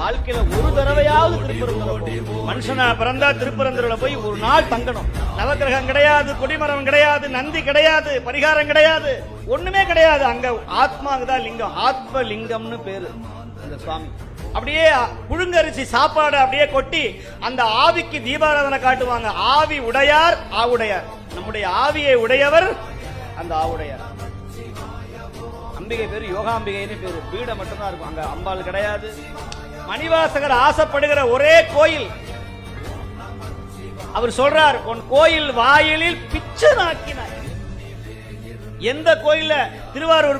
வாழ்க்கையில ஒரு தடவையாவது திருப்பரங்குன்றம் மனுஷனா பிறந்தா திருப்பரங்குன்றம் போய் ஒரு நாள் தங்கணும். நவக்கிரகம் கிடையாது, கொடிமரம் கிடையாது, நந்தி கிடையாது, பரிகாரம் கிடையாது, ஒண்ணுமே கிடையாது. அங்க ஆத்மாக்கு தான் லிங்கம், ஆத்ம லிங்கம்னு பேரு அந்த சுவாமி. அப்படியே புழுங்கரிசி சாப்பாடு அப்படியே கொட்டி அந்த ஆவிக்கு தீபாராதனை காட்டுவாங்க. ஆவி உடையார் ஆவுடையார். நம்முடைய ஆவியை உடையவர் அந்த ஆவுடையார். அம்பிகை பேரு யோகாம்பிகைன்னு பேரு. பீடம் மட்டும்தான் இருக்கும், அங்க அம்பாள் கிடையாது. மணிவாசகர் ஆசைப்படுகிற ஒரே கோயில் அவர் சொல்றார், உன் கோயில் வாயிலில் பிச்சை நாக்கினார். எந்த கோயில்ல? திருவாரூர்